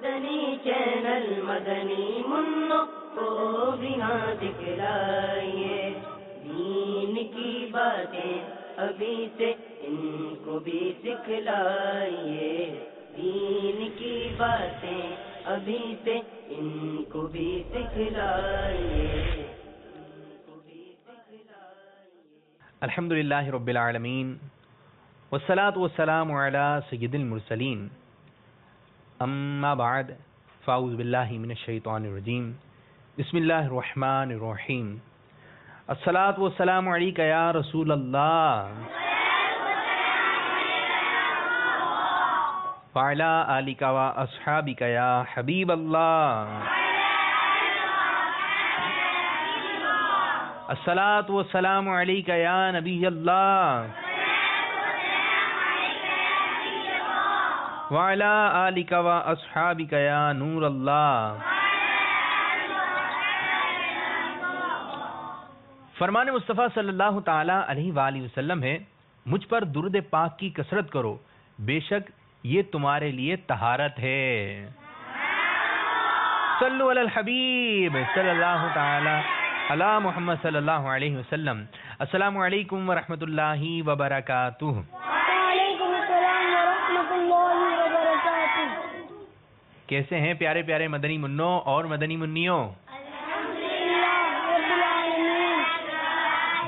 مدنی channel مدنی منوں کو بھی نہ دکھلائیے، دین کی باتیں ابھی سے ان کو بھی سکھلائیے، دین کی باتیں ابھی سے ان کو بھی سکھلائیے۔ الحمدللہ رب العالمین والصلاة والسلام علی سید المرسلین، اما بعد فاعوذ باللہ من الشیطان الرجیم، بسم اللہ الرحمن الرحیم، الصلاة والسلام علیک یا رسول اللہ وعلی آلک و اصحابک یا حبیب اللہ، الصلاة والسلام علیک یا نبی اللہ وعلی آلک و اصحابک یا نور اللہ۔ فرمان مصطفیٰ صلی اللہ تعالی علیہ وآلہ وسلم ہے، مجھ پر درود پاک کی کثرت کرو، بے شک یہ تمہارے لیے طہارت ہے۔ صلو علی الحبیب صلی اللہ تعالی علی محمد صلی اللہ علیہ وسلم۔ السلام علیکم ورحمۃ اللہ وبرکاتہ۔ وعلیکم السلام ورحمۃ اللہ وبرکاتہ۔ کیسے ہیں پیارے پیارے مدنی منوں اور مدنی منیوں؟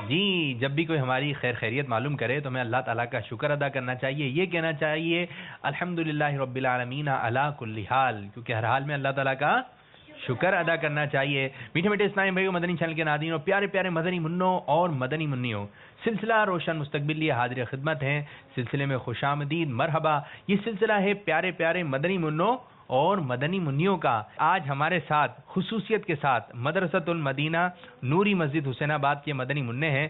جی، جب بھی کوئی ہماری خیر خیریت معلوم کرے تو ہمیں اللہ تعالیٰ کا شکر ادا کرنا چاہیے، یہ کہنا چاہیے الحمدللہ رب العالمین علی کل حال، کیونکہ ہر حال میں اللہ تعالیٰ کا شکر ادا کرنا چاہیے۔ میٹھے میٹھے اسلامی بھائیوں، مدنی چینل کے ناظرین اور پیارے پیارے مدنی منوں اور مدنی منیوں، سلسلہ روشن مستقبل لیے حاضر خدمت ہیں، سلسلے میں خوش آمدید، مرحبا۔ یہ سلسلہ ہے پیارے پیارے مدنی منوں اور مدنی منیوں کا۔ آج ہمارے ساتھ خصوصیت کے ساتھ مدرسۃ المدینہ نوری مسجد حسین آباد کے مدنی منع ہیں۔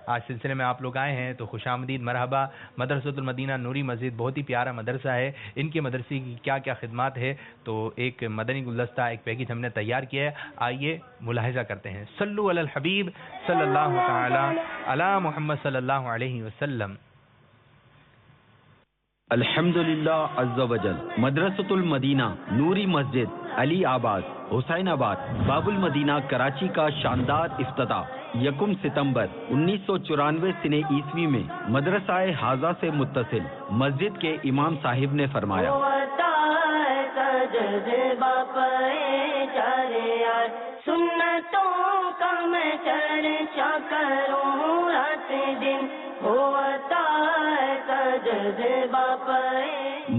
آج سلسلے میں آپ لوگ آئے ہیں تو خوش آمدید، مرحبا۔ مدرسۃ المدینہ نوری مسجد بہت ہی پیارا مدرسہ ہے، ان کے مدرسے کی کیا کیا خدمات ہے تو ایک مدنی گلدستہ، ایک پیکج ہم نے تیار کیا ہے، آئیے ملاحظہ کرتے ہیں۔ صلو علی الحبیب صلی اللہ تعالی علی محمد صلی اللہ علیہ وسلم۔ الحمدللہ عز و جل۔ مدرسۃ المدینہ نوری مسجد علی آباد حسین آباد باب المدینہ کراچی کا شاندار افتتاح 1 ستمبر 1994 سنہ عیسوی میں مدرسہ حاضہ سے متصل مسجد کے امام صاحب نے فرمایا، سنتوں کا میں چرچا کروں رات دن،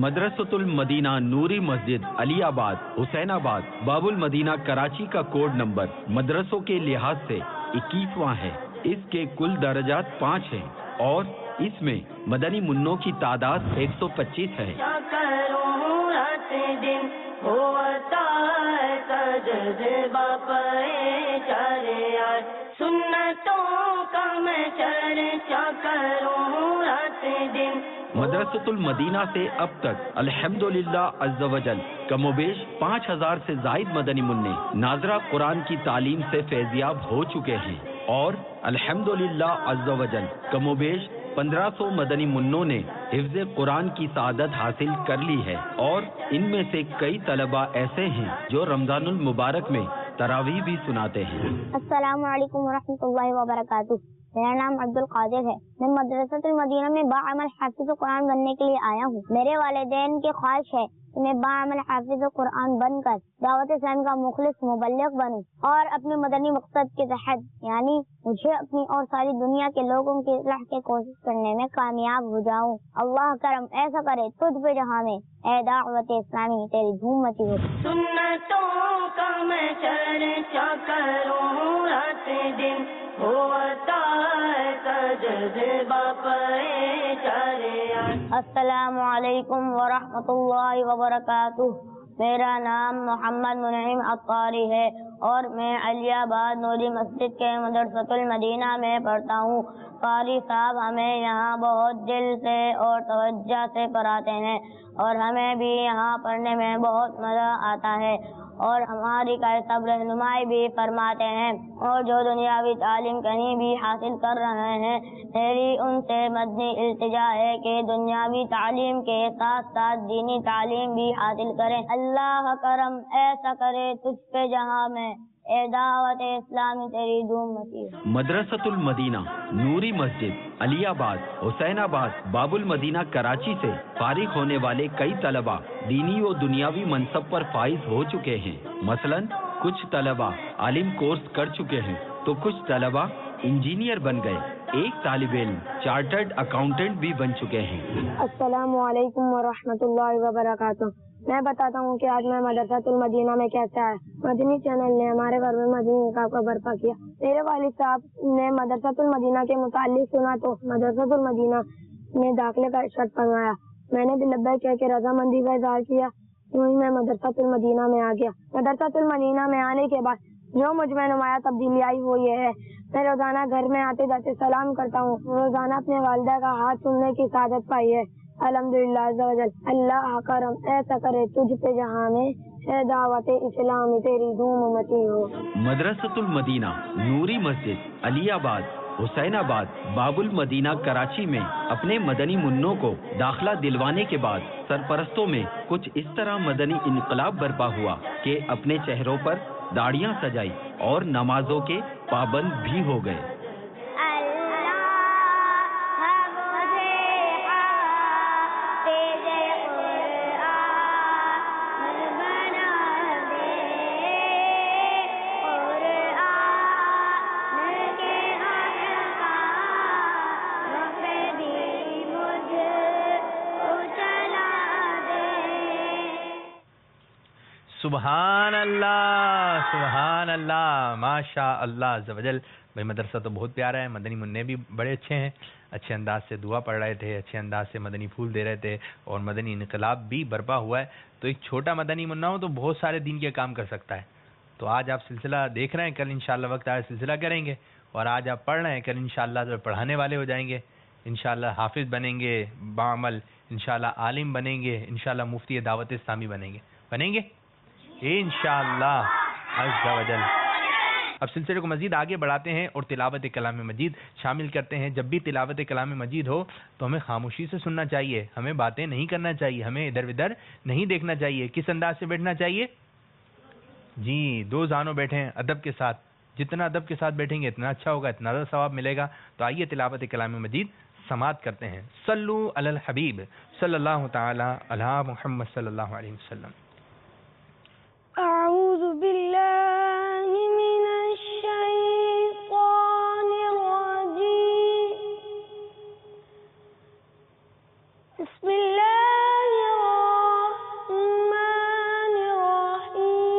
مدرسۃ المدینہ نوری مسجد علی آباد حسین آباد باب المدینہ کراچی کا کوڈ نمبر مدرسوں کے لحاظ سے 21واں ہے۔ اس کے کل درجات 5 ہیں اور اس میں مدنی منوں کی تعداد 125 ہے۔ مدرسۃ المدینہ سے اب تک الحمدللہ عز و جل کم و بیش 5000 سے زائد مدنی منع ناظرہ قرآن کی تعلیم سے فیضیاب ہو چکے ہیں اور الحمدللہ عز و جل کم و بیش 1500 مدنی منوں نے حفظ قرآن کی سعادت حاصل کر لی ہے اور ان میں سے کئی طلباء ایسے ہیں جو رمضان المبارک میں تراویح بھی سناتے ہیں۔ السلام علیکم ورحمۃ اللہ وبرکاتہ۔ میرا نام عبد القادر ہے، میں مدرسۃ المدینہ میں باعمل حافظ قرآن بننے کے لیے آیا ہوں۔ میرے والدین کی خواہش ہے کہ میں باعمل حافظ قرآن بن کر دعوت اسلام کا مخلص مبلغ بنوں اور اپنے مدنی مقصد کے تحت، یعنی مجھے اپنی اور ساری دنیا کے لوگوں کی اصلاح کی کوشش کرنے میں کامیاب ہو جاؤں۔ اللہ کرم ایسا کرے تجھ پہ جہاں میں، اے دعوت اسلامی تیری دھوم مچی ہو۔ سنتوں کا میں چرچا کروں رات دن، السلام علیکم ورحمۃ اللہ وبرکاتہ۔ میرا نام محمد منعم عطاری ہے اور میں علی آباد نوری مسجد کے مدرسۃ المدینہ میں پڑھتا ہوں۔ قاری صاحب ہمیں یہاں بہت دل سے اور توجہ سے پڑھاتے ہیں اور ہمیں بھی یہاں پڑھنے میں بہت مزہ آتا ہے اور ہماری کرتب رہنمائی بھی فرماتے ہیں، اور جو دنیاوی تعلیم کہیں بھی حاصل کر رہے ہیں، میری ان سے مدنی التجا ہے کہ دنیاوی تعلیم کے ساتھ ساتھ دینی تعلیم بھی حاصل کریں۔ اللہ کرم ایسا کرے تجھ پہ جہاں میں، اے دعوت اسلامی تیری دھوم مچی ہو۔ مدرسۃ المدینہ نوری مسجد علی آباد حسین آباد باب المدینہ کراچی سے فارغ ہونے والے کئی طلباء دینی و دنیاوی منصب پر فائز ہو چکے ہیں۔ مثلاً کچھ طلباء عالم کورس کر چکے ہیں تو کچھ طلباء انجینئر بن گئے، ایک طالب علم چارٹرڈ اکاؤنٹنٹ بھی بن چکے ہیں۔ السلام علیکم ورحمۃ اللہ وبرکاتہ۔ میں بتاتا ہوں کہ آج میں مدرسۃ المدینہ میں کیسے آیا۔ مدنی چینل نے ہمارے گھر میں مدنی نکاح کو برپا کیا۔ میرے والد صاحب نے مدرسۃ المدینہ کے متعلق سنا تو مدرسۃ المدینہ میں داخلے کا شرط فرمایا۔ میں نے بھی لبیک کہہ کے رضامندی کا اظہار کیا، یوں ہی میں مدرسۃ المدینہ میں آ گیا۔ مدرسۃ المدینہ میں آنے کے بعد جو مجھ میں نمایاں تبدیلی آئی وہ یہ ہے، میں روزانہ گھر میں آتے جاتے سلام کرتا ہوں، روزانہ اپنے والدہ کا ہاتھ چومنے کی سعادت پائی ہے۔ الحمدللہ عز و جل۔ اللہ کرم ایسا کرے تجھ پہ جہاں میں، اے دعوت اسلامی تیری دھوم مچی ہو۔ مدرسۃ المدینہ نوری مسجد علی آباد حسین آباد باب المدینہ کراچی میں اپنے مدنی منوں کو داخلہ دلوانے کے بعد سرپرستوں میں کچھ اس طرح مدنی انقلاب برپا ہوا کہ اپنے چہروں پر داڑیاں سجائی اور نمازوں کے پابند بھی ہو گئے۔ سبحان اللہ ماشاء اللہ عز و جل۔ بھائی مدرسہ تو بہت پیارا ہے، مدنی منع بھی بڑے اچھے ہیں، اچھے انداز سے دعا پڑھ رہے تھے، اچھے انداز سے مدنی پھول دے رہے تھے، اور مدنی انقلاب بھی برپا ہوا ہے۔ تو ایک چھوٹا مدنی منع ہو تو بہت سارے دین کے کام کر سکتا ہے۔ تو آج آپ سلسلہ دیکھ رہے ہیں، کل انشاءاللہ وقت آئے سلسلہ کریں گے، اور آج آپ پڑھ رہے ہیں، کل انشاءاللہ جو پڑھانے والے ہو جائیں گے، انشاءاللہ حافظ بنیں گے بعمل، انشاءاللہ عالم بنیں گے، انشاءاللہ مفتی دعوت اسلامی بنیں گے انشاءاللہ عز و جل۔ اب سلسلے کو مزید آگے بڑھاتے ہیں اور تلاوت کلام مجید شامل کرتے ہیں۔ جب بھی تلاوت کلام مجید ہو تو ہمیں خاموشی سے سننا چاہیے، ہمیں باتیں نہیں کرنا چاہیے، ہمیں ادھر ادھر نہیں دیکھنا چاہیے۔ کس انداز سے بیٹھنا چاہیے؟ جی، دو زانوں بیٹھیں ادب کے ساتھ، جتنا ادب کے ساتھ بیٹھیں گے اتنا اچھا ہوگا، اتنا زیادہ ثواب ملے گا۔ تو آئیے تلاوت کلام مجید سماعت کرتے ہیں۔ صلو علی الحبیب صلی اللہ تعالی علی محمد صلی اللہ علیہ وسلم۔ اعوذ باللہ من الشیطان الرجیم، بسم اللہ الرحمن الرحیم۔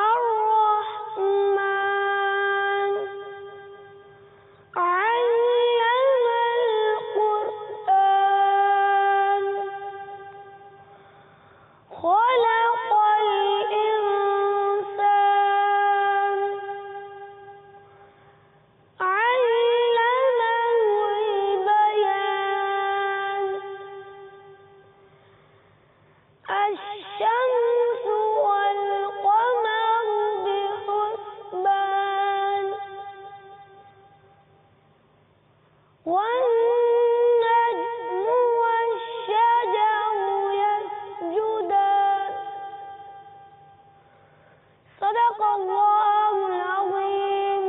الرحمن علم القرآن، خلق الإنسان، علمه البيان، الشمس والقمر بحسبان، والنجم والشجر يسجدان، صدق اللہ العظیم۔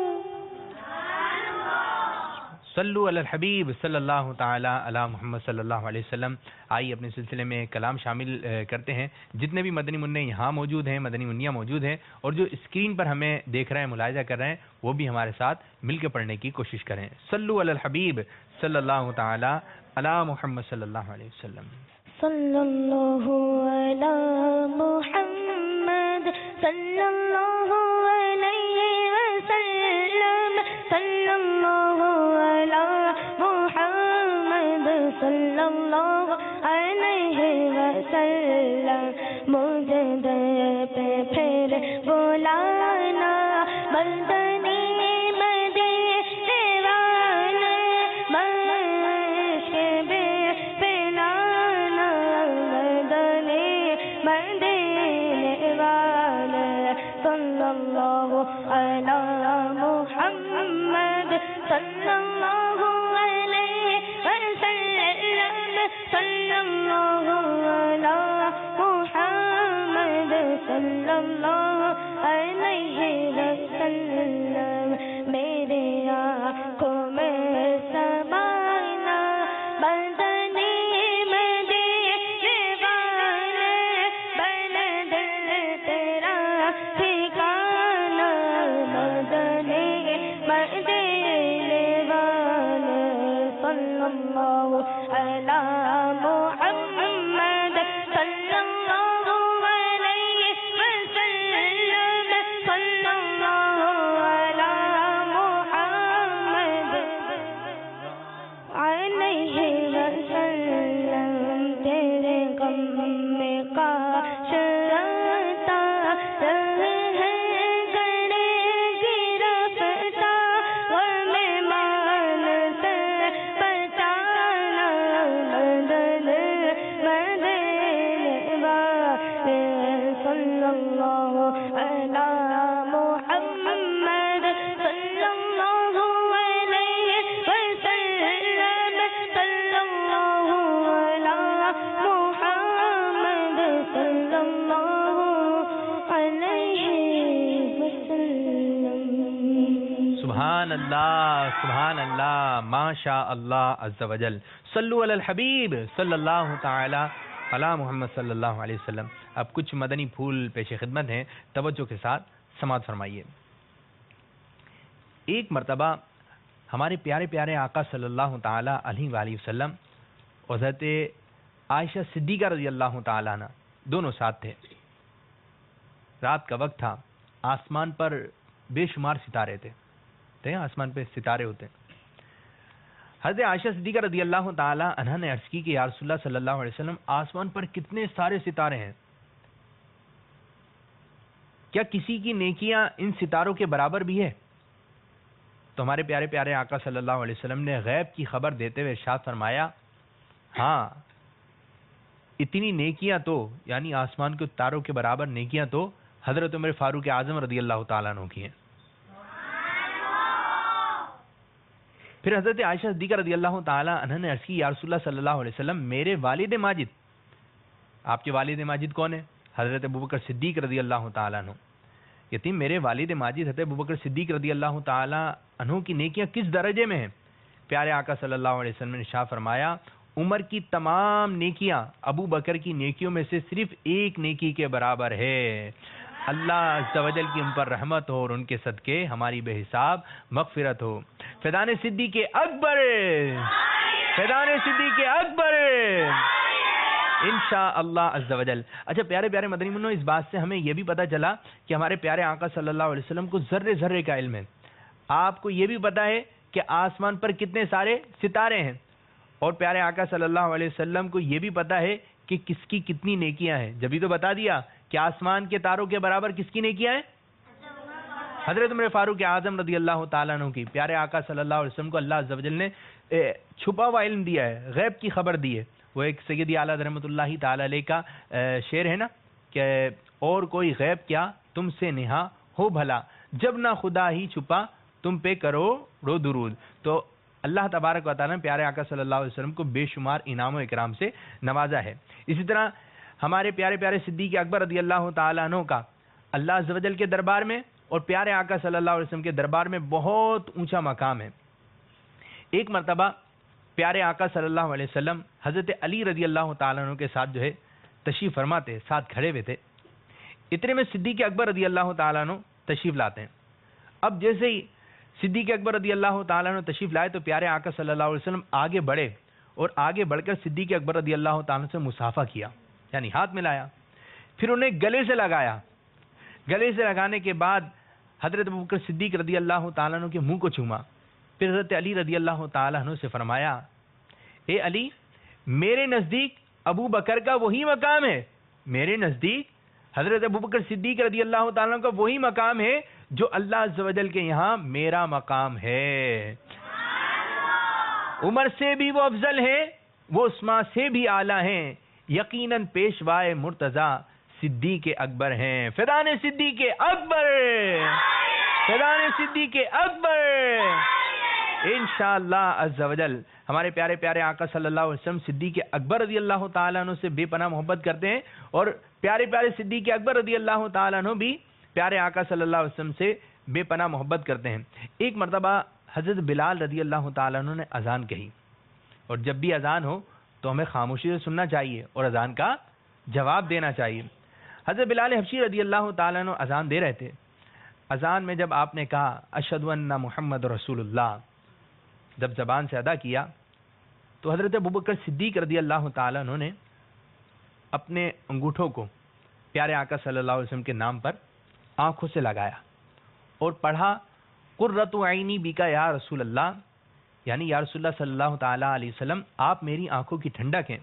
صلو علی الحبیب صلی اللہ تعالی علی محمد صلی اللہ علیہ وسلم۔ آئیے اپنے سلسلے میں کلام شامل کرتے ہیں۔ جتنے بھی مدنی منع یہاں موجود ہیں، مدنی منیاں موجود ہیں، اور جو اسکرین پر ہمیں دیکھ رہے ہیں، ملاحظہ کر رہے ہیں، وہ بھی ہمارے ساتھ مل کے پڑھنے کی کوشش کریں۔ صلو علی الحبیب صلی اللہ تعالی علی محمد صلی اللہ علیہ وسلم۔ صلی اللہ علی محمد صلی اللہ علیہ وسلم، صلی اللہ علی محمد صلی اللہ علیہ وسلم۔ مجھے در پہ پھر بلانا، مدنی مدیوانہ، مشک بے پلانا، مدنی اللہ علی محمد صلی اللہ علیہ وسلم صلی اللہ علی محمد صلی اللہ علیہ وسلم میرے آنکھوں میں سمانا بدنی مدینے والے بلد تیرا ٹھکانا بدنی مدینے والے صلی اللہ علی محمد صلی اللہ علیہ وسلم صلی اللہ علی محمد علیہ وسلم تیرے غم میں کاش آتا رہے گڑے گرفتا غم مان سے بچانا بدل مدینے والے صلی اللہ علی محمد صلی اللہ علیہ وسلم صلی اللہ علی محمد صلی اللہ علیہ وسلم. سبحان اللہ ماشاء اللہ عز و جل. صلو علی الحبیب صلی اللہ تعالی علی محمد صلی اللہ علیہ وسلم. اب کچھ مدنی پھول پیش خدمت ہیں، توجہ کے ساتھ سماعت فرمائیے. ایک مرتبہ ہمارے پیارے پیارے آقا صلی اللہ تعالی علیہ وآلہ وسلم اور حضرت عائشہ صدیقہ رضی اللہ تعالی عنہ دونوں ساتھ تھے. رات کا وقت تھا، آسمان پر بے شمار ستارے تھے. آسمان پہ ستارے ہوتے ہیں. حضرت عائشہ صدیقہ رضی اللہ تعالی عنہ نے عرض کی کہ یا رسول اللہ صلی اللہ علیہ وسلم آسمان پر کتنے سارے ستارے ہیں، کیا کسی کی نیکیاں ان ستاروں کے برابر بھی ہے؟ تو ہمارے پیارے پیارے آقا صلی اللہ علیہ وسلم نے غیب کی خبر دیتے ہوئے ارشاد فرمایا ہاں اتنی نیکیاں تو یعنی آسمان کے تاروں کے برابر نیکیاں تو حضرت عمر فاروق اعظم رضی اللہ تعالیٰ عنہ کی ہیں. پھر حضرت عائشہ صدیقہ رضی اللہ تعالیٰ عنہ نے عرض کی یا رسول اللہ صلی اللہ علیہ وسلم میرے والد ماجد، آپ کے والد ماجد کون ہیں؟ حضرت ابوبکر صدیق رضی اللہ تعالیٰ عنہ. یتیم میرے والد ماجد حضرت ابوبکر صدیق رضی اللہ تعالیٰ عنہ کی نیکیاں کس درجے میں ہیں؟ پیارے آقا صلی اللہ علیہ وسلم نے ارشاد فرمایا عمر کی تمام نیکیاں ابو بکر کی نیکیوں میں سے صرف ایک نیکی کے برابر ہے. اللہ عز و جل کی ان پر رحمت ہو اور ان کے صدقے ہماری بے حساب مغفرت ہو. فیضان صدیق اکبر، فیضان صدیق اکبر انشاءاللہ عز و جل. اچھا پیارے پیارے مدنی منو، اس بات سے ہمیں یہ بھی پتہ چلا کہ ہمارے پیارے آقا صلی اللہ علیہ وسلم کو ذرے ذرے کا علم ہے. آپ کو یہ بھی پتہ ہے کہ آسمان پر کتنے سارے ستارے ہیں، اور پیارے آقا صلی اللہ علیہ وسلم کو یہ بھی پتہ ہے کہ کس کی کتنی نیکیاں ہیں. جبھی تو بتا دیا کہ آسمان کے تاروں کے برابر کس کی نیکیاں ہیں؟ حضرت عمر فاروق اعظم رضی اللہ تعالیٰ عنہ کی. پیارے آقا صلی اللہ علیہ وسلم کو اللہ عز و جل نے چھپا ہوا علم دیا ہے، غیب کی خبر دی ہے. وہ ایک سیدی اعلیٰ رحمۃ اللہ تعالیٰ علیہ کا شعر ہے نا کہ اور کوئی غیب کیا تم سے نہا ہو بھلا، جب نہ خدا ہی چھپا تم پہ کرو رو درود. تو اللہ تبارک و تعالیٰ نے پیارے آقا صلی اللہ علیہ وسلم کو بے شمار انعام و اکرام سے نوازا ہے. اسی طرح ہمارے پیارے پیارے صدیق اکبر رضی اللہ تعالیٰ عنہ کا اللہ عز و جل کے دربار میں اور پیارے آقا صلی اللہ علیہ وسلم کے دربار میں بہت اونچا مقام ہے. ایک مرتبہ پیارے آقا صلی اللہ علیہ وسلم حضرت علی رضی اللہ تعالیٰ عنہ کے ساتھ جو ہے تشریف فرماتے، ساتھ کھڑے ہوئے تھے. اتنے میں صدیق اکبر رضی اللہ تعالیٰ عنہ تشریف لاتے ہیں. اب جیسے ہی صدیق اکبر رضی اللہ تعالیٰ عنہ تشریف لائے تو پیارے آقا صلی اللہ علیہ وسلم آگے بڑھے اور آگے بڑھ کر صدیق اکبر رضی اللہ تعالیٰ عنہ سے مصافحہ کیا، یعنی ہاتھ ملایا. پھر انہیں گلے سے لگایا. گلے سے لگانے کے بعد حضرت ابوبکر صدیق رضی اللہ تعالیٰ عنہ کے منہ کو چوما. پھر حضرت علی رضی اللہ تعالیٰ عنہ سے فرمایا اے علی، میرے نزدیک ابو بکر کا وہی مقام ہے، میرے نزدیک حضرت ابوبکر صدیق رضی اللہ تعالیٰ عنہ کا وہی مقام ہے جو اللہ عز و جل کے یہاں میرا مقام ہے. عمر سے بھی وہ افضل ہے، وہ عثمان سے بھی اعلیٰ ہیں، یقیناً پیشوائے مرتضیٰ صدیق اکبر ہیں. فیضان صدیق اکبر، فیضان صدیق اکبر. انشاءاللہ عز و جل ہمارے پیارے پیارے آقا صلی اللہ علیہ وسلم صدیق اکبر رضی اللہ تعالیٰ عنہ سے بے پناہ محبت کرتے ہیں، اور پیارے پیارے صدیق اکبر رضی اللہ تعالیٰ عنہ بھی پیارے آقا صلی اللہ علیہ وسلم سے بے پناہ محبت کرتے ہیں. ایک مرتبہ حضرت بلال رضی اللہ تعالیٰ عنہ نے اذان کہی، اور جب بھی اذان ہو تو ہمیں خاموشی سے سننا چاہیے اور اذان کا جواب دینا چاہیے. حضرت بلال حبشی رضی اللہ تعالیٰ عنہ اذان دے رہے تھے. اذان میں جب آپ نے کہا اشہد ان محمد رسول اللہ، جب زبان سے ادا کیا تو حضرت ابوبکر صدیق رضی اللہ تعالیٰ عنہ نے اپنے انگوٹھوں کو پیارے آقا صلی اللہ علیہ وسلم کے نام پر آنکھوں سے لگایا اور پڑھا قرۃ عینی بکا یا رسول اللہ، یعنی یا رسول اللہ صلی اللہ تعالیٰ علیہ وسلم آپ میری آنکھوں کی ٹھنڈک ہیں.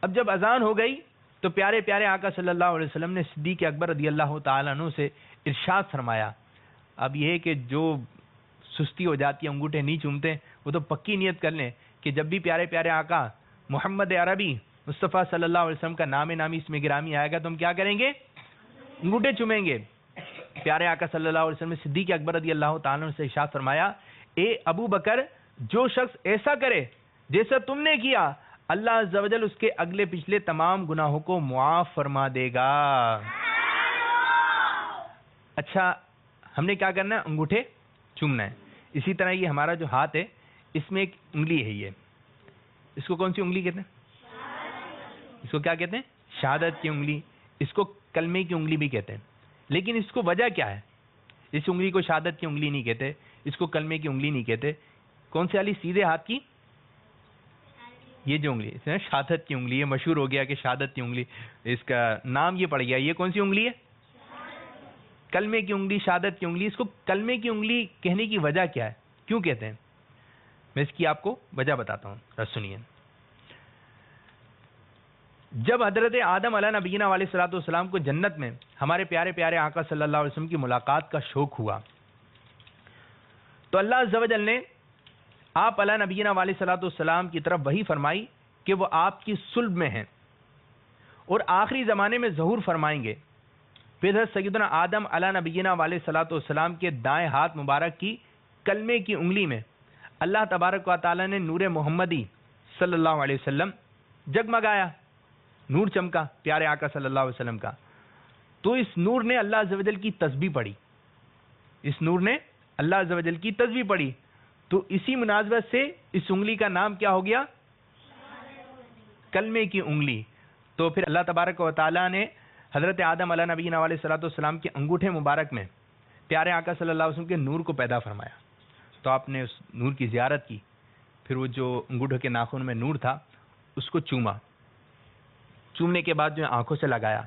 اب جب اذان ہو گئی تو پیارے پیارے آقا صلی اللہ علیہ وسلم نے صدیق اکبر رضی اللہ تعالیٰ عنہ سے ارشاد فرمایا. اب یہ ہے کہ جو سستی ہو جاتی ہے، انگوٹھے نہیں چومتے، وہ تو پکی نیت کر لیں کہ جب بھی پیارے پیارے آقا محمد عربی مصطفیٰ صلی اللہ علیہ وسلم کا نام نامی اس میں گرامی آئے گا تو ہم کیا کریں گے؟ انگوٹھے چومیں گے. پیارے آقا صلی اللہ علیہ وسلم نے صدیق اکبر رضی اللہ تعالیٰ عنہ سے ارشاد فرمایا، اے ابو بکر، جو شخص ایسا کرے جیسا تم نے کیا، اللہ عز و جل اس کے اگلے پچھلے تمام گناہوں کو معاف فرما دے گا. اچھا، ہم نے کیا کرنا ہے؟ انگوٹھے چومنا ہے. اسی طرح یہ ہمارا جو ہاتھ ہے اس میں ایک انگلی ہے، یہ اس کو کون سی انگلی کہتے ہیں؟ اس کو کیا کہتے ہیں؟ شہادت کی انگلی. اس کو کلمے کی انگلی بھی کہتے ہیں. لیکن اس کو وجہ کیا ہے؟ اس انگلی کو شہادت کی انگلی نہیں کہتے، اس کو کلمے کی انگلی نہیں کہتے. کون سی والی؟ سیدھے ہاتھ کی یہ جو انگلی ہے شہادت کی انگلی ہے. مشہور ہو گیا کہ شہادت کی انگلی، اس کا نام یہ پڑ گیا. یہ کون سی انگلی ہے؟ کلمے کی انگلی، شہادت کی انگلی. اس کو کلمے کی انگلی کہنے کی وجہ کیا ہے؟ کیوں کہتے ہیں؟ میں اس کی آپ کو وجہ بتاتا ہوں، سنیے. جب حضرت آدم علیہ نبینا علیہ الصلوۃ والسلام کو جنت میں ہمارے پیارے پیارے آقا صلی اللہ علیہ وسلم کی ملاقات کا شوق ہوا تو اللہ عز و جل نے آپ علیہ نبینا علیہ الصلوۃ والسلام کی طرف وحی فرمائی کہ وہ آپ کی صلب میں ہیں اور آخری زمانے میں ظہور فرمائیں گے. پھر حضرت سیدنا آدم علیہ نبینا علیہ الصلوۃ والسلام کے دائیں ہاتھ مبارک کی کلمے کی انگلی میں اللہ تبارک و تعالی نے نور محمدی صلی اللہ علیہ وسلم جگمگایا، نور چمکا پیارے آقا صلی اللہ علیہ وسلم کا. تو اس نور نے اللہ عز و جل کی تسبیح پڑھی، اس نور نے اللہ عز و جل کی تسبیح پڑھی. تو اسی مناسبت سے اس انگلی کا نام کیا ہو گیا؟ کلمے کی انگلی. تو پھر اللہ تبارک و تعالی نے حضرت آدم علیہ نبینا علیہ الصلوۃ والسلام کے انگوٹھے مبارک میں پیارے آقا صلی اللہ علیہ وسلم کے نور کو پیدا فرمایا. تو آپ نے اس نور کی زیارت کی، پھر وہ جو انگوٹھوں کے ناخن میں نور تھا اس کو چوما. چومنے کے بعد جو آنکھوں سے لگایا.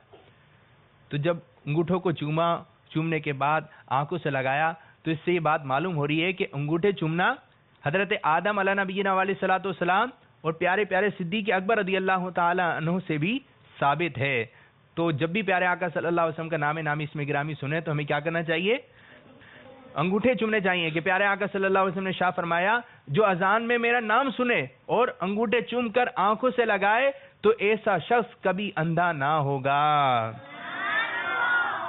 تو جب انگوٹھوں کو چومنے کے بعد آنکھوں سے لگایا تو اس سے یہ بات معلوم ہو رہی ہے کہ انگوٹھے چومنا حضرت آدم علیہ نبینا علیہ الصلوۃ والسلام اور پیارے پیارے صدیق اکبر رضی اللہ تعالی عنہ سے بھی ثابت ہے. تو جب بھی پیارے آقا صلی اللہ علیہ وسلم کا نام نامی اسم گرامی سنیں تو ہمیں کیا کرنا چاہیے؟ انگوٹھے چومنے چاہیے. کہ پیارے آقا صلی اللہ علیہ وسلم نے شاہ فرمایا، جو اذان میں میرا نام سنے اور انگوٹھے چوم کر آنکھوں سے لگائے تو ایسا شخص کبھی اندھا نہ ہوگا.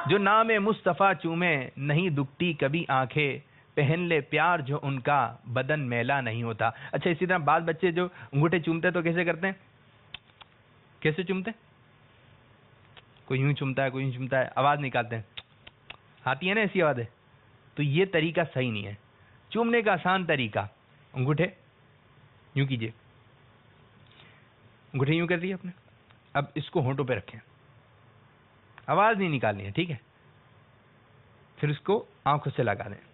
جو نام مصطفیٰ چومے نہیں دکھتی کبھی آنکھیں، پہن لے پیار جو ان کا بدن میلا نہیں ہوتا. اچھا، اسی طرح بعض بچے جو انگوٹھے چومتے تو کیسے کرتے ہیں؟ کیسے چومتے ہیں؟ کوئی یوں چومتا ہے، کوئی یوں چومتا ہے، آواز نکالتے ہیں، آتی ہے نا ایسی آوازیں. تو یہ طریقہ صحیح نہیں ہے. چومنے کا آسان طریقہ، انگوٹھے یوں کیجئے، انگوٹھے یوں کر دیے آپ نے. اب اس کو ہونٹوں پہ رکھیں، آواز نہیں نکالنی ہے، ٹھیک ہے. پھر اس کو آنکھوں سے لگا دیں.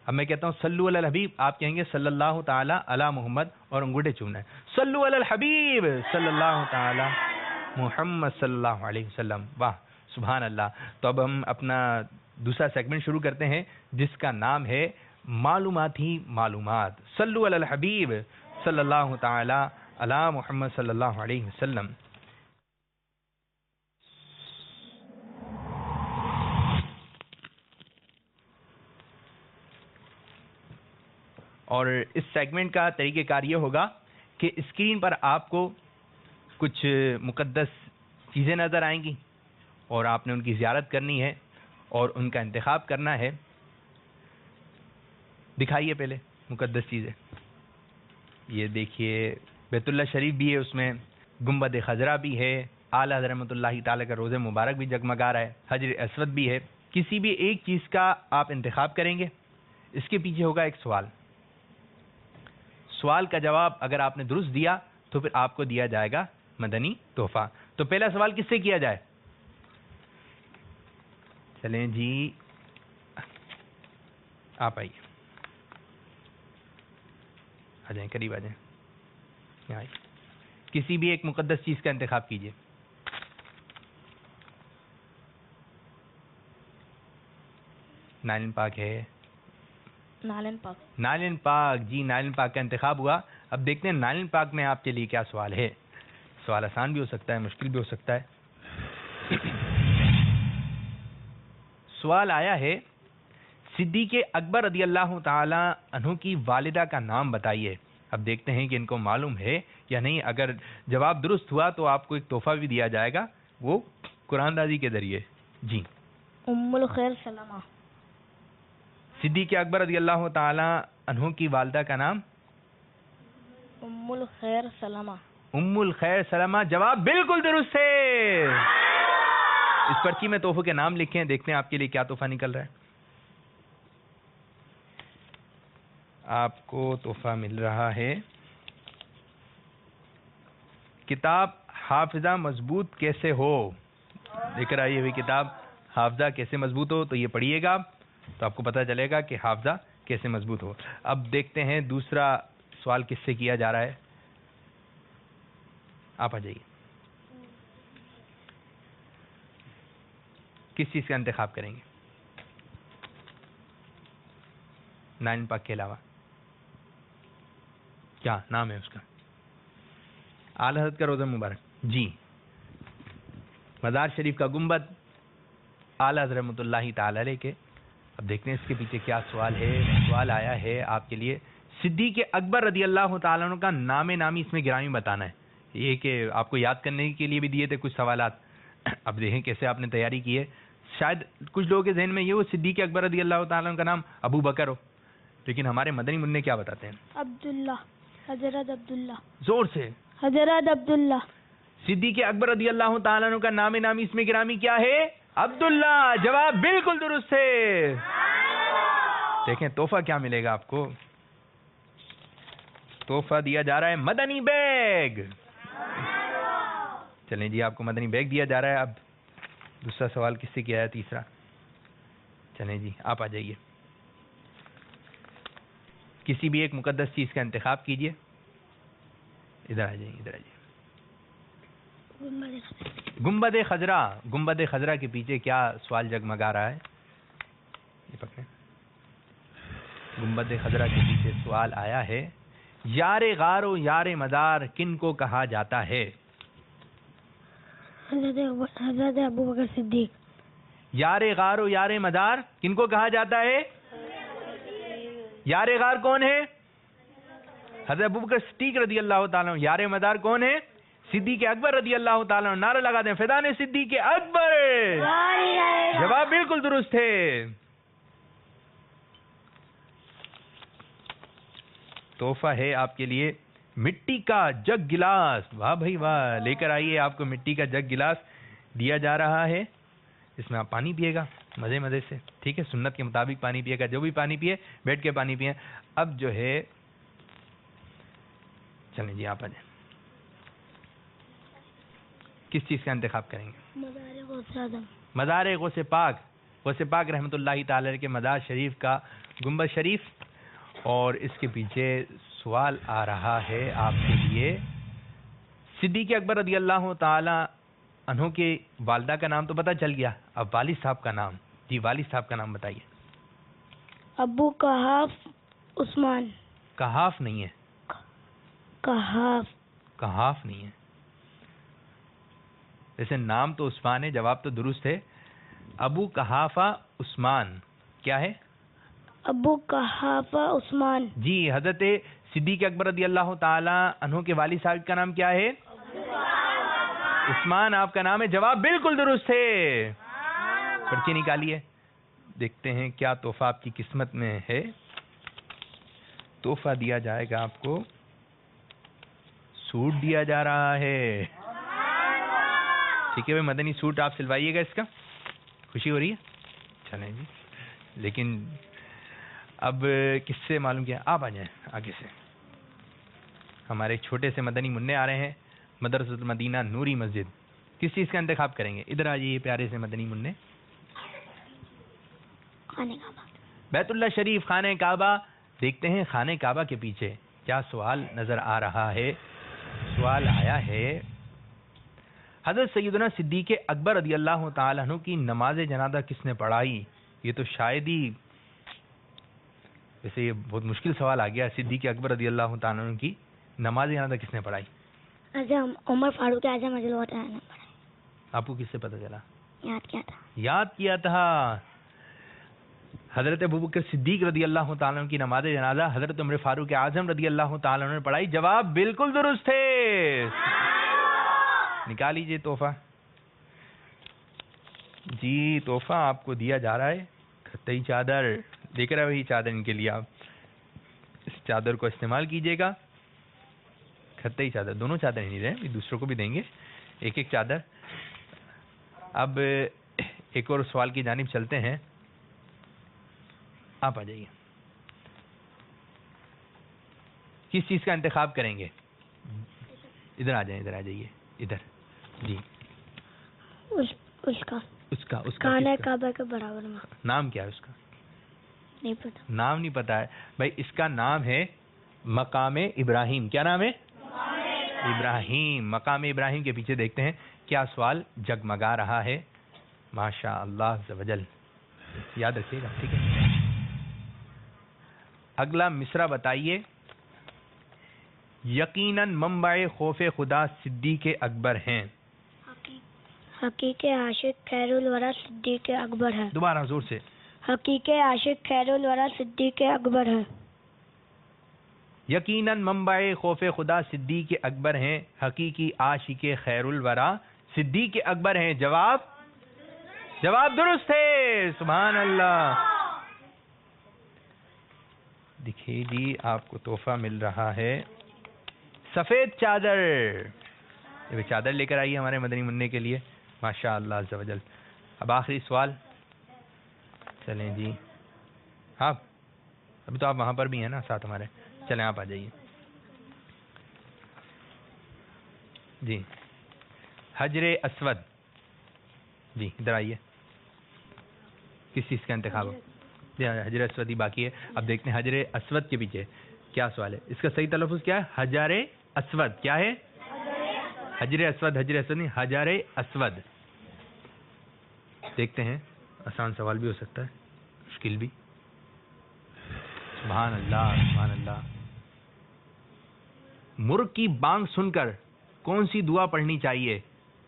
اب میں کہتا ہوں صلو علی الحبیب، آپ کہیں گے صلی اللہ تعالی علی محمد اور انگوٹھے چومنا ہے. صلو علی الحبیب صلی اللہ تعالی محمد صلی اللہ علیہ وسلم. واہ سبحان اللہ. تو اب ہم اپنا دوسرا سیگمنٹ شروع کرتے ہیں جس کا نام ہے معلوماتی معلومات. صلو علی الحبیب صلی اللہ تعالی علی محمد صلی اللہ علیہ وسلم. اور اس سیگمنٹ کا طریقہ کار یہ ہوگا کہ اسکرین پر آپ کو کچھ مقدس چیزیں نظر آئیں گی اور آپ نے ان کی زیارت کرنی ہے اور ان کا انتخاب کرنا ہے، دکھائیے پہلے مقدس چیزیں. یہ دیکھیے بیت اللہ شریف بھی ہے، اس میں گنبد خضرا بھی ہے، اعلیٰ حضرت رحمۃ اللہ تعالیٰ کا روضہ مبارک بھی جگمگا رہا ہے، حجر اسود بھی ہے. کسی بھی ایک چیز کا آپ انتخاب کریں گے، اس کے پیچھے ہوگا ایک سوال کا جواب اگر آپ نے درست دیا تو پھر آپ کو دیا جائے گا مدنی تحفہ. تو پہلا سوال کس سے کیا جائے؟ چلیں جی آپ آئیے، آ جائیں، قریب آ جائیں، یہاں آئیے. کسی بھی ایک مقدس چیز کا انتخاب کیجیے. نائلن پاک ہے، نالن پاک. نائلن پاک، جی نائلن پاک کا انتخاب ہوا. اب دیکھتے ہیں نائلن پاک میں آپ کے لیے کیا سوال ہے. سوال آسان بھی ہو سکتا ہے، مشکل بھی ہو سکتا ہے. سوال آیا ہے صدیق اکبر رضی اللہ تعالی عنہ کی والدہ کا نام بتائیے. اب دیکھتے ہیں کہ ان کو معلوم ہے یا نہیں. اگر جواب درست ہوا تو آپ کو ایک تحفہ بھی دیا جائے گا، وہ قرآن دازی کے ذریعے. جی ام الخیر سلمہ. صدیق اکبر رضی اللہ تعالی عنہ کی والدہ کا نام ام الخیر سلمہ. ام الخیر سلمہ. جواب بالکل درست ہے. اس پرچی میں تحفے کے نام لکھیں، دیکھتے ہیں آپ کے لیے کیا تحفہ نکل رہا ہے. آپ کو تحفہ مل رہا ہے کتاب حافظہ مضبوط کیسے ہو. لے کر آئی ہوئی کتاب حافظہ کیسے مضبوط ہو، تو یہ پڑھیے گا تو آپ کو پتہ چلے گا کہ حافظہ کیسے مضبوط ہو. اب دیکھتے ہیں دوسرا سوال کس سے کیا جا رہا ہے. آپ آ جائیے. کس چیز کا انتخاب کریں گے نائن پاک کے علاوہ؟ کیا نام ہے اس کا؟ اعلی حضرت کا روضہ مبارک. جی مزار شریف کا گنبد، اعلی حضرت رحمۃ اللہ تعالی علیہ کے. اب دیکھتے ہیں اس کے پیچھے کیا سوال ہے. سوال آیا ہے آپ کے لیے صدیق اکبر رضی اللہ تعالیٰ عنہ کا نام نامی اس میں گرامی بتانا ہے. یہ کہ آپ کو یاد کرنے کے لیے بھی دیے تھے کچھ سوالات. اب دیکھیں کیسے آپ نے تیاری کی ہے. شاید کچھ لوگوں کے ذہن میں یہ ہو صدیق اکبر رضی اللہ تعالیٰ عنہ کا نام ابو بکر ہو، لیکن ہمارے مدنی منع کیا بتاتے ہیں؟ عبداللہ، حضرت عبداللہ. زور سے. حضرت عبداللہ. صدیق اکبر رضی اللہ تعالیٰ عنہ کا نام نامی اس میں گرامی کیا ہے؟ عبداللہ. جواب بالکل درست ہے. دیکھیں تحفہ کیا ملے گا آپ کو. تحفہ دیا جا رہا ہے مدنی بیگ. چلیں جی آپ کو مدنی بیگ دیا جا رہا ہے. اب دوسرا سوال کس سے کیا ہے؟ تیسرا. چلیں جی آپ آ جائیے. کسی بھی ایک مقدس چیز کا انتخاب کیجئے. ادھر آ جائیے، ادھر آ جائیے. گنبد خضرا. گنبد خضرا کے پیچھے کیا سوال جگمگا رہا ہے؟ یہ پکڑیں. گنبد خضرا کے پیچھے سوال آیا ہے یار غار و یار مزار کن کو کہا جاتا ہے؟ حضرت ابوبکر صدیق. یار غار و یار مزار کن کو کہا جاتا ہے؟ یار غار کون ہے؟ حضرت ابوبکر صدیق رضی اللہ تعالیٰ عنہ. یار مزار کون ہے؟ صدیق اکبر رضی اللہ تعالیٰ عنہ. نعرہ لگا دیں فدان صدیق اکبر. جواب بالکل درست ہے. تحفہ ہے آپ کے لیے مٹی کا جگ گلاس. واہ بھائی واہ. لے کر آئیے. آپ کو مٹی کا جگ گلاس دیا جا رہا ہے. اس میں آپ پانی پیے گا مزے مزے سے. ٹھیک ہے، سنت کے مطابق پانی پیے گا. جو بھی پانی پیے بیٹھ کے پانی پیے. اب جو ہے چلیں جی آپ آ جائیں. کس چیز کا انتخاب کریں گے؟ مزار غوث پاک. غوث پاک رحمۃ اللہ تعالی علیہ کے مزار شریف کا گنبد شریف. اور اس کے پیچھے سوال آ رہا ہے آپ کے لیے صدیق اکبر رضی اللہ تعالی عنہ کے والدہ کا نام تو پتہ چل گیا. اب والد صاحب کا نام. جی والد صاحب کا نام بتائیے. ابو قحاف عثمان. قحاف نہیں ہے. قحاف. قحاف نہیں ہے. ویسے نام تو عثمان ہے. جواب تو درست ہے. ابو قحافہ عثمان کیا ہے؟ ابو قحافہ عثمان. جی حضرت صدیق اکبر رضی اللہ تعالی عنہ کے والد صاحب کا نام کیا ہے؟ عثمان آپ کا نام ہے. جواب بالکل درست ہے. پرچی نکالیے, دیکھتے ہیں کیا تحفہ آپ کی قسمت میں ہے. تحفہ دیا جائے گا آپ کو, سوٹ دیا جا رہا ہے. ٹھیک ہے بھائی, مدنی سوٹ آپ سلوائیے گا. اس کا خوشی ہو رہی ہے, چلیں جی. لیکن اب کس سے معلوم کیا, آپ آ جائیں آگے سے. ہمارے ایک چھوٹے سے مدنی منع آ رہے ہیں, مدرسۃ المدینہ نوری مسجد. کس چیز کا انتخاب کریں گے؟ ادھر آ جائیے پیارے سے مدنی منع. بیت اللہ شریف, خانہ کعبہ. دیکھتے ہیں خانہ کعبہ کے پیچھے کیا سوال نظر آ رہا ہے. سوال آیا ہے, حضرت سیدنا صدیق اکبر رضی اللہ تعالیٰ عنہ کی نماز جنازہ کس نے پڑھائی؟ یہ تو شاید ہی, ویسے یہ بہت مشکل سوال آ گیا. صدیق اکبر رضی اللہ تعالیٰ عنہ کی نماز جنازہ کس نے پڑھائی؟ عمر فاروق اعظم رضی اللہ تعالیٰ عنہ. آپ کو کس سے پتہ چلا؟ یاد کیا تھا. حضرت ابوبکر صدیق رضی اللہ تعالیٰ عنہ کی نماز جنازہ حضرت عمر فاروق اعظم رضی اللہ تعالیٰ عنہ نے پڑھائی. جواب بالکل درست ہے. نکال لیجیے تحفہ. جی تحفہ آپ کو دیا جا رہا ہے خطئی چادر. دیکھ رہے وہی چادر ان کے لیے, آپ اس چادر کو استعمال کیجیے گا. خطئی چادر, دونوں چادر نہیں رہے, دوسروں کو بھی دیں گے ایک ایک چادر. اب ایک اور سوال کی جانب چلتے ہیں. آپ آ جائیے. کس چیز کا انتخاب کریں گے؟ ادھر آ جائیں, ادھر آ جائیے, ادھر. جی اس کا خانہ کعبہ کے برابر میں. نام کیا ہے اس کا؟ نہیں پتا. نام نہیں پتا ہے بھائی. اس کا نام ہے مقام ابراہیم. کیا نام ہے؟ ابراہیم. مقام ابراہیم کے پیچھے دیکھتے ہیں کیا سوال جگمگا رہا ہے. ماشاء اللہ عز و جل. یاد رکھیے گا, ٹھیک ہے. اگلا مصرع بتائیے. یقیناً منبع خوف خدا صدیق اکبر ہیں. حقیقی عاشق خیر الورا صدیق اکبر ہے. دوبارہ زور سے. حقیقی عاشق خیر الورا صدیق اکبر ہے. یقیناً منبع خوف خدا صدیق اکبر ہیں. حقیقی عاشق خیر الورا صدیق اکبر ہیں. جواب درست ہے. سبحان اللہ. دیکھیے جی, آپ کو تحفہ مل رہا ہے سفید چادر. یہ چادر لے کر آئیے ہمارے مدنی منع کے لیے. ماشاء اللہ عز و جل. اب آخری سوال. چلیں جی, آپ ابھی تو آپ وہاں پر بھی ہیں نا ساتھ ہمارے. چلیں آپ آ جائیے. جی حجر اسود. جی ادھر آئیے. کس چیز کا انتخاب ہے؟ حجر اسود ہی باقی ہے. اب دیکھتے ہیں حجر اسود کے پیچھے کیا سوال ہے. اس کا صحیح تلفظ کیا ہے؟ حجر اسود. کیا ہے؟ حجر اسود. حجر اسود نہیں, حجر اسود. دیکھتے ہیں, آسان سوال بھی ہو سکتا ہے, مشکل بھی. سبحان اللہ, سبحان اللہ. مرغ کی بانگ سن کر کون سی دعا پڑھنی چاہیے؟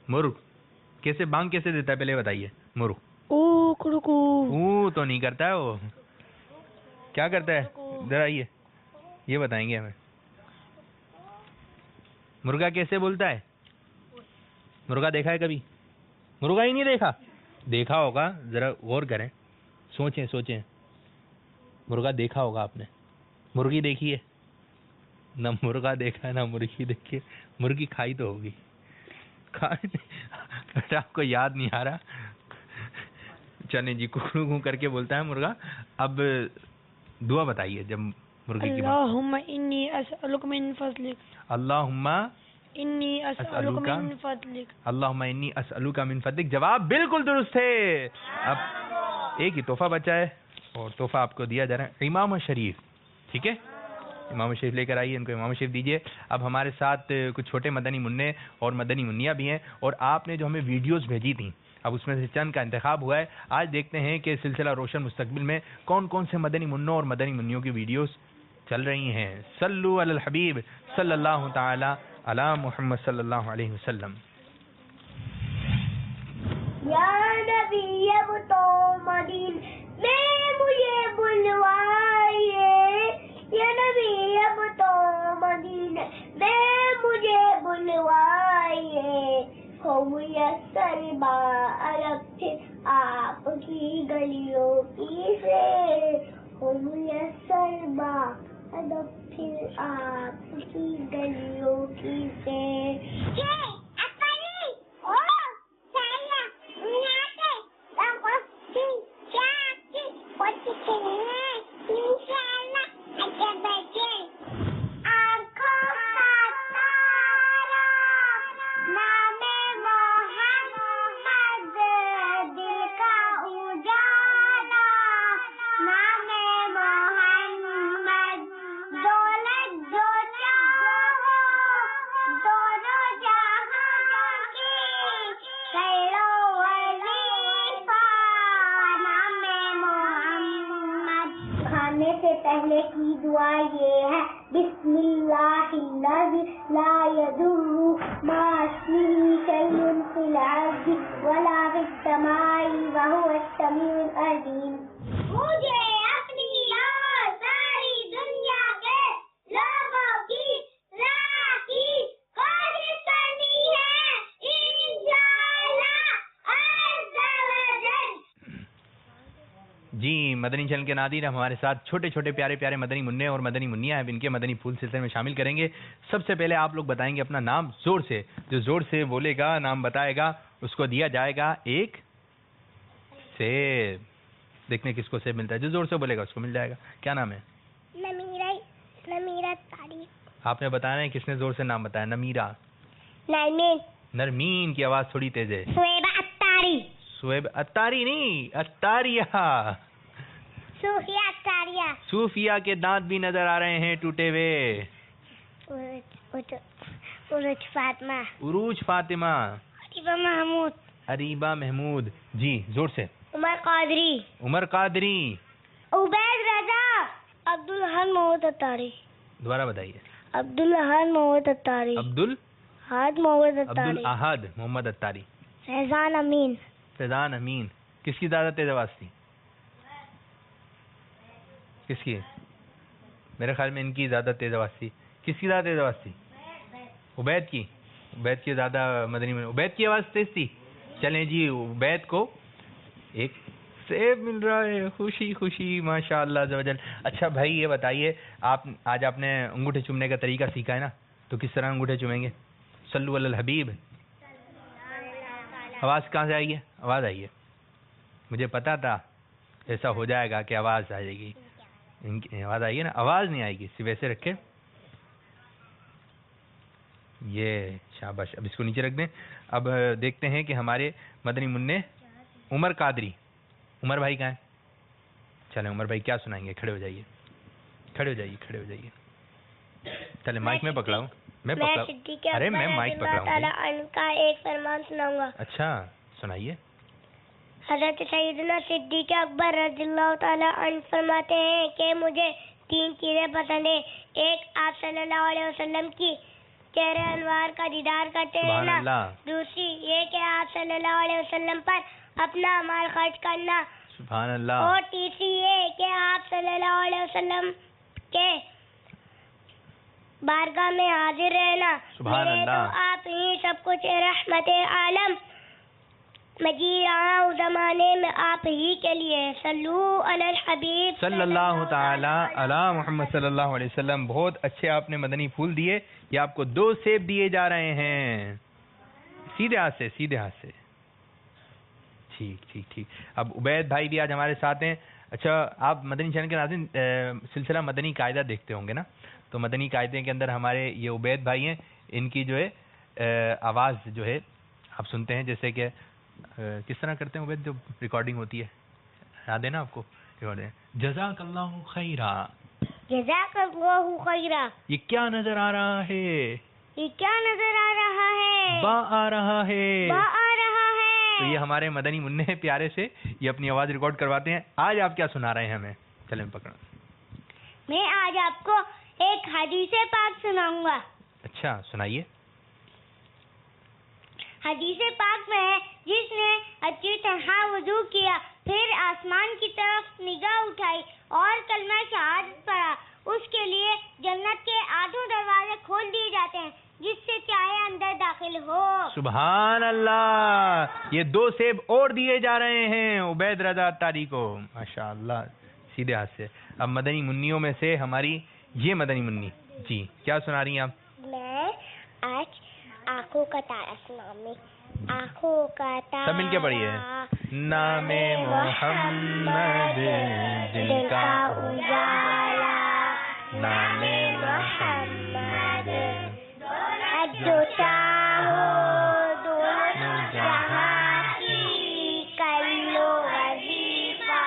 مرغ کیسے بانگ کیسے دیتا ہے پہلے بتائیے. مرغ او تو نہیں کرتا ہے, وہ کیا کرتا ہے؟ ادھر آئیے, یہ بتائیں گے ہمیں. مرغا کیسے بولتا ہے؟ مرغا دیکھا ہے کبھی؟ مرغا ہی نہیں دیکھا. دیکھا ہوگا, ذرا غور کریں, سوچیں. مرغا دیکھا ہوگا آپ نے. مرغی دیکھی ہے؟ نہ مرغا دیکھا ہے نہ مرغی دیکھی ہے. مرغی کھائی تو ہوگی. آپ کو یاد نہیں آ رہا. چلیں جی, ککڑو کر کے بولتا ہے مرغا. اب دعا بتائیے جب مرغی کی بات. اللہم انی اسألک من فضلک. اللہم انی اسألک من فضلک. اللہم انی اسألک من فضلک. جواب بالکل درست ہے. اب ایک ہی تحفہ بچا ہے اور تحفہ آپ کو دیا جا رہا ہے امام شریف. ٹھیک ہے, امام شریف لے کر آئیے, ان کو امام شریف دیجیے. اب ہمارے ساتھ کچھ چھوٹے مدنی منع اور مدنی منیا بھی ہیں, اور آپ نے جو ہمیں ویڈیوز بھیجی تھیں, اب اس میں سے چند کا انتخاب ہوا ہے. آج دیکھتے ہیں کہ سلسلہ روشن مستقبل میں کون کون سے مدنی منوں اور مدنی منیوں کی ویڈیوز چل رہی ہیں. صلو علی الحبیب صلی اللہ تعالی علی محمد صلی اللہ علیہ وسلم. یا نبی اب تو مدین میں مجھے بلوائیے. یا نبی اب تو مدین میں مجھے بلوائیے. ہو میسر الگ پھر آپ کی گلیوں کی سے، ہو میسر الگ پھر آپ کی گلیوں کی سے. کھانے سے پہلے کی دعا یہ ہے، بسم اللہ الذی لا یضر مع اسمہ شیء فی الارض ولا فی السماء وہو السمیع العلیم. مجھے اپنی اور ساری دنیا کے لوگوں کی راہ کی کوشش کرنی ہے انشاءاللہ عز و جل. جی مدنی چینل کے ناظرین، ہمارے ساتھ چھوٹے چھوٹے پیارے پیارے مدنی منع اور مدنی منیاں ہیں، ان کے مدنی پھول سلسلے میں شامل کریں گے. سب سے پہلے آپ لوگ بتائیں گے اپنا نام زور سے، جو زور سے بولے گا نام بتائے گا اس کو دیا جائے گا ایک سیب. دیکھنے کس کو سیب ملتا ہے، جو زور سے بولے گا اس کو مل جائے گا. کیا نام ہے؟ نمیرہ تاری. آپ نے بتانا ہے کس نے زور سے نام بتایا. نمیرہ. نرمین. نرمین کی آواز تھوڑی تیز ہے. سویبہ اتاری. سویب اتاری نہیں، اتاریہ. صوفیہ اتاریہ. صوفیہ کے دانت بھی نظر آ رہے ہیں ٹوٹے ہوئے. عروج فاطمہ. عروج فاطمہ. اریبہ محمود. اریبہ محمود. جی زور سے. عمر قادری. عمر قادری. عبید رضا. عبدالحد محمود اتاری. دوبارہ بتائیے. عبدالحد محمود اتاری. عبدالاحد محمود اتاری. محمد اتاری. فیضان امین. فیضان امین. کس کی زیادہ تیز آواز تھی؟ کس کی؟ میرے خیال میں ان کی زیادہ تیز آواز تھی. کس کی زیادہ تیز آواز تھی؟ عبید کی. عبید کی زیادہ مدنی میں عبید کی آواز تیز تھی. چلیں جی عبید کو ایک سیب مل رہا ہے. خوشی خوشی ماشاء اللہ عز و جل. اچھا بھائی یہ بتائیے، آج آپ نے انگوٹھے چومنے کا طریقہ سیکھا ہے نا، تو کس طرح انگوٹھے چومیں گے؟ صلو علی الحبیب. آواز کہاں سے آئی ہے؟ آواز آئی ہے. مجھے پتا تھا ایسا ہو جائے گا کہ آواز آ جائے گی. ان کی آواز آئی ہے نا، آواز نہیں آئے گی. صرف ایسے رکھے. یہ شاباش. اب اس کو نیچے رکھ دیں. اب دیکھتے ہیں کہ ہمارے مدنی منع عمر قادری. عمر بھائی کہاں ہیں؟ چلیں عمر بھائی کیا سنائیں گے؟ کھڑے ہو جائیے. کھڑے ہو جائیے. کھڑے ہو جائیے. چلیں مائک میں پکڑاؤں. ارے میں مائک پکڑاؤں. کا ایک فرمان سناؤں گا. اچھا سنائیے. حضرت سیدنا صدیق اکبر رضی اللہ تعالیٰ عنہ فرماتے ہیں کہ مجھے 3 چیزیں پسند ہیں. ایک، آپ صلی اللہ علیہ وسلم کی چہرے انوار کا دیدار کرتے رہنا. دوسری یہ کہ آپ صلی اللہ علیہ وسلم پر اپنا مال خرچ کرنا. سبحان اللہ. اور تیسری یہ کہ آپ صلی اللہ علیہ وسلم کے بارگاہ میں حاضر رہنا. سبحان اللہ. تو آپ ہی سب کچھ رحمت عالم میں جی رہا ہوں، زمانے میں آپ ہی کے لیے. صلو علی الحبیب صلی اللہ تعالی علی محمد صلی اللہ علیہ وسلم. بہت اچھے آپ نے مدنی پھول دیے. یہ آپ کو 2 سیب دیے جا رہے ہیں. سیدھے ہاتھ سے. سیدھے ہاتھ سے. ٹھیک ٹھیک ٹھیک. اب عبید بھائی بھی آج ہمارے ساتھ ہیں. اچھا آپ مدنی چینل کے ناظرین سلسلہ مدنی قاعدہ دیکھتے ہوں گے نا، تو مدنی قاعدے کے اندر ہمارے یہ عبید بھائی ہیں. ان کی جو ہے آواز جو ہے آپ سنتے ہیں، جیسے کہ کس طرح کرتے ہیں عبید جو ریکارڈنگ ہوتی ہے؟ یاد ہے نا آپ کو؟ جزاک اللہ خیرہ. جزاک اللہ خیرہ. یہ کیا نظر آ رہا ہے؟ یہ کیا نظر آ رہا ہے؟ با آ رہا ہے. با آ رہا ہے. تو یہ ہمارے مدنی منع پیارے سے یہ اپنی آواز ریکارڈ کرواتے ہیں. آج آپ کیا سنا رہے ہیں ہمیں؟ چلیں پکڑا. میں آج آپ کو ایک حدیث پاک سناؤں گا. اچھا سنائیے. حدیث پاک میں ہے، جس نے اچھی طرح وضو کیا، پھر آسمان کی طرف نگاہ اٹھائی اور کلمہ شہادت پڑھا، اس کے لیے جنت کے 8 دروازے کھول دیے جاتے ہیں. جس سے چاہے اندر داخل ہو. سبحان اللہ. یہ 2 سیب اور دیے جا رہے ہیں عبید رضا اتاری کو. ماشاء اللہ سیدھے ہاتھ سے. اب مدنی منیوں میں سے ہماری یہ مدنی منی جی کیا سنا رہی ہیں آپ؟ میں آج آنکھوں کا تارا سناؤں گی. آنکھوں کا تارا سب مل کے پڑھیے. نام محمد دل کا اجالا، نام محمد جو چاہو دونوں جہاں کی کر لو وظیفہ.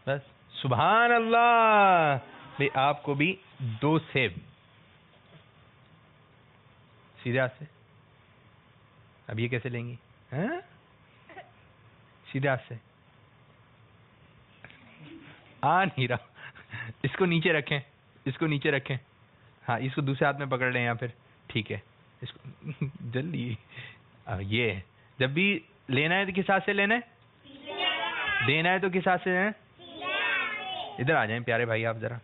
بس. سبحان اللہ. بھئی آپ کو بھی 2 سیب سیدھے ہاتھ سے. اب یہ کیسے لیں گی؟ سیدھے ہاتھ سے آ نہیں رہا. اس کو نیچے رکھیں، اس کو نیچے رکھیں. ہاں اس کو دوسرے ہاتھ میں پکڑ لیں یا پھر ٹھیک ہے. اس کو جلدی. یہ جب بھی لینا ہے تو کس ہاتھ سے لینا ہے؟ دینا ہے تو کس ہاتھ سے دینا ہے؟ ادھر آ جائیں پیارے بھائی، آپ ذرا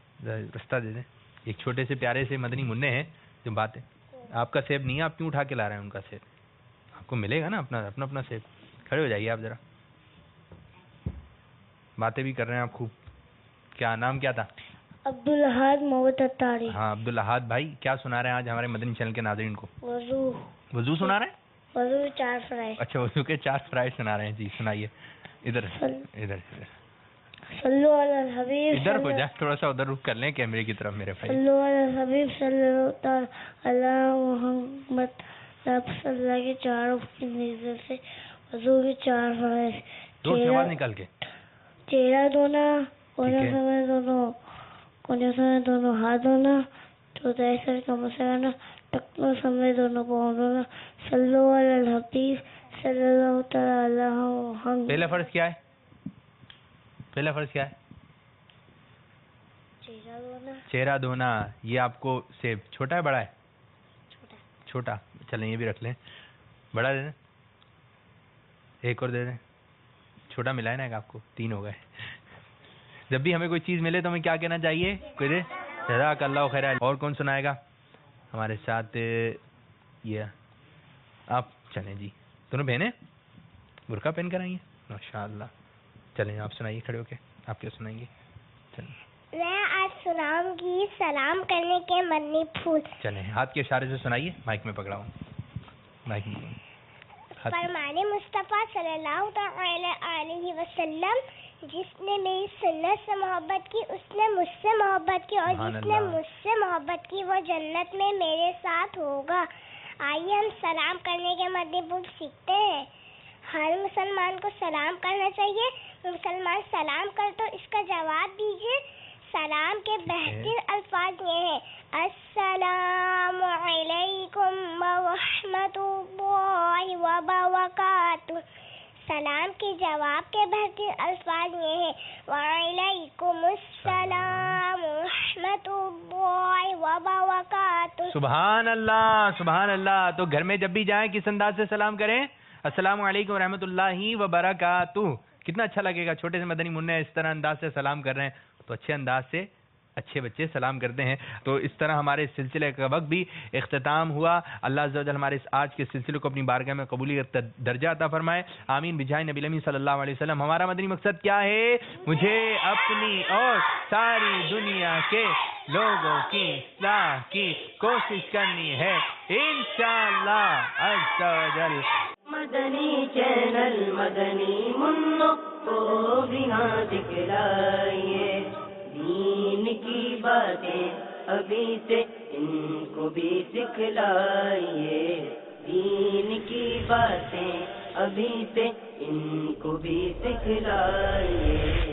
رستہ دے دیں. ایک چھوٹے سے پیارے سے مدنی منع ہیں جو بات ہے. آپ کا سیب نہیں ہے، آپ کیوں اٹھا کے لا رہے ہیں ان کا سیب؟ آپ کو ملے گا نا اپنا سیب. کھڑے ہو جائیے آپ ذرا. باتیں بھی کر رہے ہیں آپ خوب. کیا نام کیا تھا؟ عبدالاحد محمد اتاری. ہاں عبدالاحد بھائی کیا سنا رہے ہیں آج ہمارے مدنی چینل کے ناظرین کو؟ وضو سنا رہے ہیں؟ وضو 4 فرائض. اچھا وضو کے 4 فرائض سنا رہے ہیں. جی سنائیے. ادھر صلو علی الحبیب. ادھر ہو جائے تھوڑا سا، ادھر رخ کر لیں کیمرے کی طرف میرے بھائی. صلو علی الحبیب صلی اللہ علی محمد. رب صلی اللہ کے 4 کی نظر سے وضو کے 4 فرائض. دو سے آواز نکال کے. چہرہ دھونا، کونے سمے دونوں ہاتھ دھونا، چوتھائی سر کا مسا کرنا، ٹکنوں سمیت دونوں پاؤں دھونا. صلو علی الحبیب صلی اللہ تعالی علیہ وسلم. پہلا فرض کیا ہے؟ پہلا فرض کیا ہے؟ چہرہ دھونا. یہ آپ کو سیب چھوٹا ہے بڑا ہے؟ چھوٹا. چلیں یہ بھی رکھ لیں. بڑا دے دیں، ایک اور دے دیں. چھوٹا ملا ہے نا آپ کو، 3 ہو گئے. جب بھی ہمیں کوئی چیز ملے تو ہمیں کیا کہنا چاہیے؟ کوئی دے جزاک اللہ خیر. اور کون سنائے گا ہمارے ساتھ؟ یہ آپ چلیں جی. دونوں بہنیں برقع پہن کر آئی ہیں ماشاء اللہ. چلیں آپ سنائیے کھڑے ہو کے. آپ کیا سنائیں گے؟ چلیں. میں آج سناؤں گی سلام کرنے کے مدنی پھول. چلیں ہاتھ کے اشارے سے سنائیے. مائک میں پکڑا ہوں. مائک میں فرمان مصطفیٰ صلی اللہ تعالی علیہ وسلم، جس نے میری سنت سے محبت کی اس نے مجھ سے محبت کی، اور جس نے مجھ سے محبت کی وہ جنت میں میرے ساتھ ہوگا. آئیے ہم سلام کرنے کے مدنی پھول سیکھتے ہیں. ہر مسلمان کو سلام کرنا چاہیے. مسلمان سلام کر تو اس کا جواب دیجیے. سلام کے بہترین الفاظ یہ ہیں: السلام علیکم ورحمۃ اللہ وبرکاتہ. سلام کے جواب کے بہترین الفاظ یہ ہیں: وعلیکم السلام ورحمۃ اللہ وبرکاتہ. سبحان اللہ سبحان اللہ. تو گھر میں جب بھی جائیں کس انداز سے سلام کریں؟ السلام علیکم ورحمۃ اللہ وبرکاتہ. کتنا اچھا لگے گا. چھوٹے سے مدنی منع اس طرح انداز سے سلام کر رہے ہیں تو اچھے انداز سے اچھے بچے سلام کرتے ہیں. تو اس طرح ہمارے اس سلسلے کا وقت بھی اختتام ہوا. اللہ عز و جل ہمارے اس آج کے سلسلے کو اپنی بارگاہ میں قبولیت درجہ عطا فرمائے. آمین بجائے نبی الامین صلی اللہ علیہ وسلم. ہمارا مدنی مقصد کیا ہے؟ مجھے اپنی اور ساری دنیا کے لوگوں کی اصلاح کی کوشش کرنی ہے انشاءاللہ عز و جل. مدنی چینل مدنی منوں کو بھی نہ دکھلائیے. دین کی باتیں ابھی سے ان کو بھی سکھلائیے. دین کی باتیں ابھی سے ان کو بھی سکھلائیے.